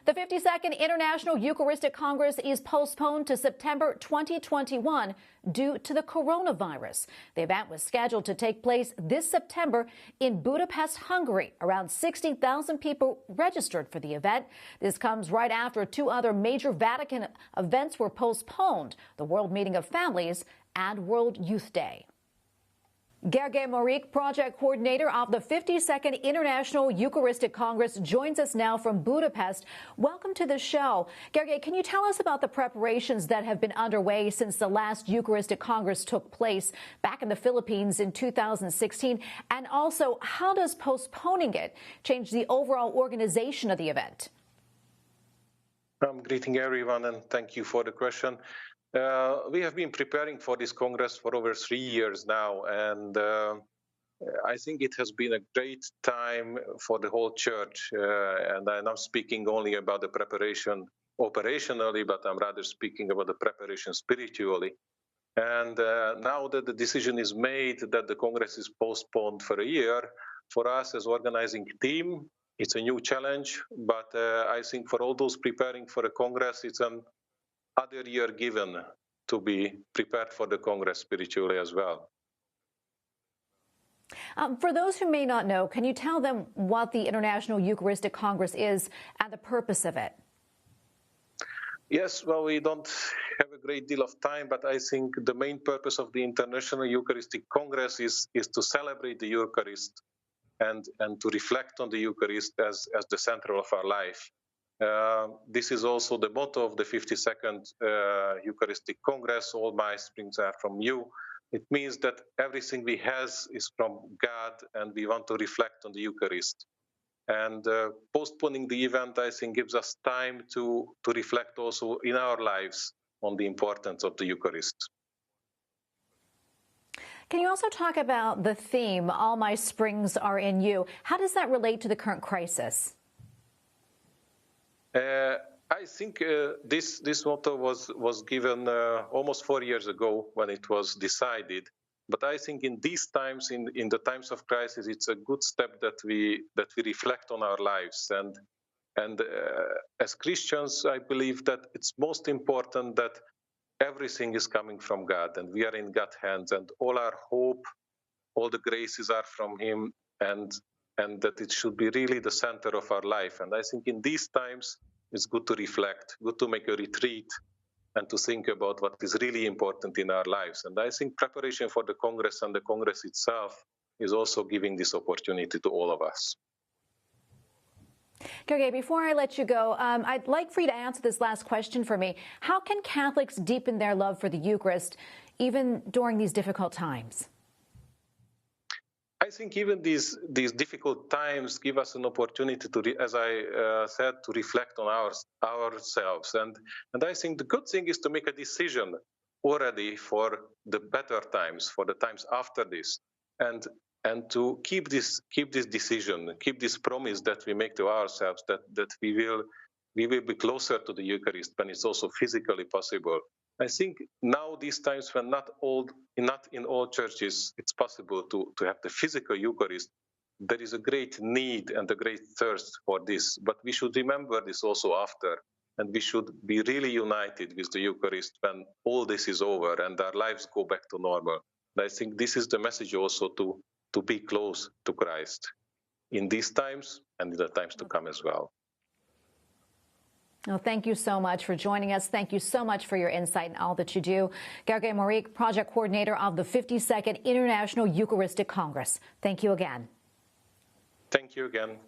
The 52nd International Eucharistic Congress is postponed to September 2021 due to the coronavirus. The event was scheduled to take place this September in Budapest, Hungary. Around 60,000 people registered for the event. This comes right after two other major Vatican events were postponed, the World Meeting of Families and World Youth Day. Marik, project coordinator of the 52nd International Eucharistic Congress, joins us now from Budapest. Welcome to the show. Gergely, can you tell us about the preparations that have been underway since the last Eucharistic Congress took place back in the Philippines in 2016? And also, how does postponing it change the overall organization of the event? Greeting everyone, and thank you for the question. We have been preparing for this Congress for over 3 years now, and I think it has been a great time for the whole church. And I'm not speaking only about the preparation operationally, but I'm rather speaking about the preparation spiritually. And now that the decision is made that the Congress is postponed for a year, for us as organizing team, it's a new challenge. But I think for all those preparing for a Congress, it's an other year given to be prepared for the Congress spiritually as well. For those who may not know, can you tell them what the International Eucharistic Congress is and the purpose of it? Yes, well, we don't have a great deal of time, but I think the main purpose of the International Eucharistic Congress is to celebrate the Eucharist and to reflect on the Eucharist as the center of our life. This is also the motto of the 52nd Eucharistic Congress, all my springs are from you. It means that everything we have is from God, and we want to reflect on the Eucharist. And postponing the event, I think, gives us time to reflect also in our lives on the importance of the Eucharist. Can you also talk about the theme, All My Springs Are in You? How does that relate to the current crisis? I think this motto was given almost 4 years ago when it was decided. But I think in these times, in the times of crisis, it's a good step that we reflect on our lives. And as Christians, I believe that it's most important that everything is coming from God, and we are in God's hands, and all our hope, all the graces are from Him, and that it should be really the center of our life. And I think in these times, it's good to reflect, good to make a retreat, and to think about what is really important in our lives. And I think preparation for the Congress and the Congress itself is also giving this opportunity to all of us. Gergely, before I let you go, I'd like for you to answer this last question for me. How can Catholics deepen their love for the Eucharist, even during these difficult times? I think even these difficult times give us an opportunity to, as I said, to reflect on ourselves. And I think the good thing is to make a decision already for the better times, for the times after this, and to keep this decision, keep this promise that we make to ourselves that we will be closer to the Eucharist when it's also physically possible. I think now these times when not in all churches it's possible to have the physical Eucharist, there is a great need and a great thirst for this. But we should remember this also after, and we should be really united with the Eucharist when all this is over and our lives go back to normal. And I think this is the message also to be close to Christ in these times and in the times to come as well. Well, thank you so much for joining us. Thank you so much for your insight and all that you do. Gergely Marik, project coordinator of the 52nd International Eucharistic Congress. Thank you again. Thank you again.